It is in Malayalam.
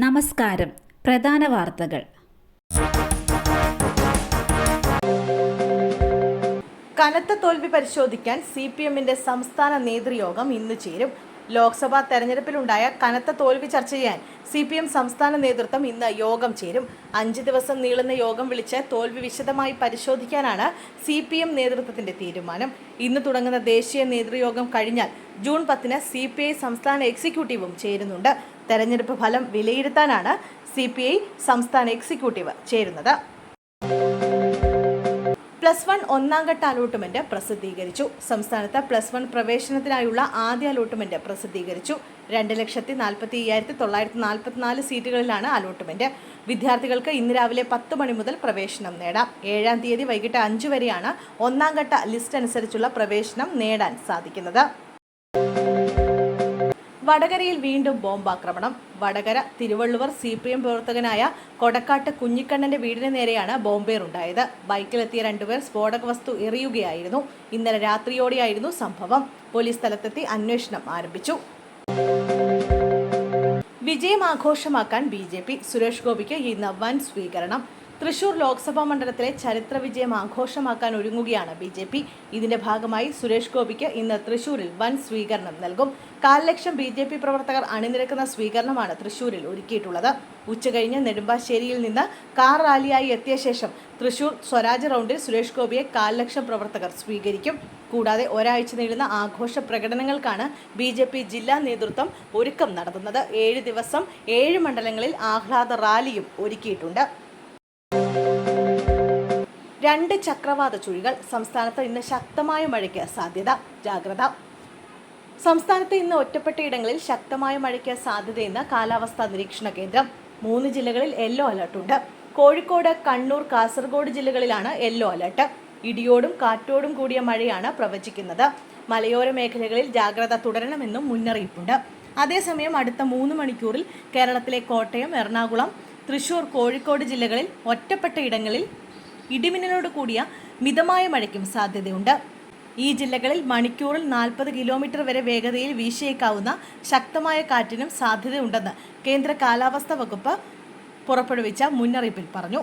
നമസ്കാരം. പ്രധാന വാർത്തകൾ. കനത്ത തോൽവി പരിശോധിക്കാൻ CPMന്റെ സംസ്ഥാന നേതൃയോഗം ഇന്ന് ചേരും. ലോക്സഭാ തെരഞ്ഞെടുപ്പിലുണ്ടായ കനത്ത തോൽവി ചർച്ച ചെയ്യാൻ CPM സംസ്ഥാന നേതൃത്വം ഇന്ന് യോഗം ചേരും. 5 ദിവസം നീളുന്ന യോഗം വിളിച്ച് തോൽവി വിശദമായി പരിശോധിക്കാനാണ് CPM നേതൃത്വത്തിന്റെ തീരുമാനം. ഇന്ന് തുടങ്ങുന്ന ദേശീയ നേതൃയോഗം കഴിഞ്ഞാൽ ജൂൺ 10 CPI സംസ്ഥാന എക്സിക്യൂട്ടീവും ചേരുന്നുണ്ട്. തെരഞ്ഞെടുപ്പ് ഫലം വിലയിരുത്താനാണ് CPI സംസ്ഥാന എക്സിക്യൂട്ടീവ് ചേരുന്നത്. +1 ഒന്നാംഘട്ട അലോട്ട്മെന്റ് പ്രസിദ്ധീകരിച്ചു. സംസ്ഥാനത്ത് +1 പ്രവേശനത്തിനായുള്ള ആദ്യ അലോട്ട്മെന്റ് പ്രസിദ്ധീകരിച്ചു. 2,45,944 സീറ്റുകളിലാണ് അലോട്ട്മെന്റ്. വിദ്യാർത്ഥികൾക്ക് ഇന്ന് രാവിലെ 10 മണി മുതൽ പ്രവേശനം നേടാം. 7-ാം തീയതി വൈകിട്ട് 5 വരെയാണ് ഒന്നാംഘട്ട ലിസ്റ്റ് അനുസരിച്ചുള്ള പ്രവേശനം നേടാൻ സാധിക്കുന്നത്. വടകരയിൽ വീണ്ടും ബോംബാക്രമണം. വടകര തിരുവള്ളുവർ CPM പ്രവർത്തകനായ കൊടക്കാട്ട് കുഞ്ഞിക്കണ്ണന്റെ വീടിന് നേരെയാണ് ബോംബേറുണ്ടായത്. ബൈക്കിലെത്തിയ 2 പേർ സ്ഫോടക വസ്തു എറിയുകയായിരുന്നു. ഇന്നലെ രാത്രിയോടെയായിരുന്നു സംഭവം. പോലീസ് സ്ഥലത്തെത്തി അന്വേഷണം ആരംഭിച്ചു. വിജയം ആഘോഷമാക്കാൻ BJP. സുരേഷ് ഗോപിക്ക് ഇന്ന് വൻ സ്വീകരണം. തൃശൂർ ലോക്സഭാ മണ്ഡലത്തിലെ ചരിത്ര വിജയം ആഘോഷമാക്കാൻ ഒരുങ്ങുകയാണ് BJP. ഇതിന്റെ ഭാഗമായി സുരേഷ് ഗോപിക്ക് ഇന്ന് തൃശൂരിൽ വൻ സ്വീകരണം നൽകും. 1,00,000 BJP പ്രവർത്തകർ അണിനിരക്കുന്ന സ്വീകരണമാണ് തൃശൂരിൽ ഒരുക്കിയിട്ടുള്ളത്. ഉച്ചകഴിഞ്ഞ് നെടുമ്പാശ്ശേരിയിൽ നിന്ന് കാർ റാലിയായി എത്തിയ ശേഷം തൃശൂർ സ്വരാജ് റൗണ്ടിൽ സുരേഷ് ഗോപിയെ 1,00,000 പ്രവർത്തകർ സ്വീകരിക്കും. കൂടാതെ ഒരാഴ്ച നീളുന്ന ആഘോഷ പ്രകടനങ്ങൾക്കാണ് BJP ജില്ലാ നേതൃത്വം ഒരുക്കം നടത്തുന്നത്. 7 ദിവസം 7 മണ്ഡലങ്ങളിൽ ആഹ്ലാദ റാലിയും ഒരുക്കിയിട്ടുണ്ട്. 2 ചക്രവാത ചുഴികൾ. സംസ്ഥാനത്ത് ഇന്ന് ശക്തമായ മഴയ്ക്ക് സാധ്യത. ജാഗ്രത. സംസ്ഥാനത്ത് ഇന്ന് ഒറ്റപ്പെട്ടയിടങ്ങളിൽ ശക്തമായ മഴയ്ക്ക് സാധ്യതയെന്ന് കാലാവസ്ഥാ നിരീക്ഷണ കേന്ദ്രം. 3 ജില്ലകളിൽ യെല്ലോ അലർട്ടുണ്ട്. കോഴിക്കോട്, കണ്ണൂർ, കാസർഗോഡ് ജില്ലകളിലാണ് യെല്ലോ അലർട്ട്. ഇടിയോടും കാറ്റോടും കൂടിയ മഴയാണ് പ്രവചിക്കുന്നത്. മലയോര മേഖലകളിൽ ജാഗ്രത തുടരണമെന്നും മുന്നറിയിപ്പുണ്ട്. അതേസമയം അടുത്ത 3 മണിക്കൂറിൽ കേരളത്തിലെ കോട്ടയം, എറണാകുളം, തൃശൂർ, കോഴിക്കോട് ജില്ലകളിൽ ഒറ്റപ്പെട്ടയിടങ്ങളിൽ ഇടിമിന്നലോട് കൂടിയ മിതമായ മഴയ്ക്കും സാധ്യതയുണ്ട്. ഈ ജില്ലകളിൽ മണിക്കൂറിൽ 40 കിലോമീറ്റർ വരെ വേഗതയിൽ വീശിയേക്കാവുന്ന ശക്തമായ കാറ്റിനും സാധ്യതയുണ്ടെന്ന് കേന്ദ്ര കാലാവസ്ഥാ വകുപ്പ് പുറപ്പെടുവിച്ച മുന്നറിയിപ്പിൽ പറഞ്ഞു.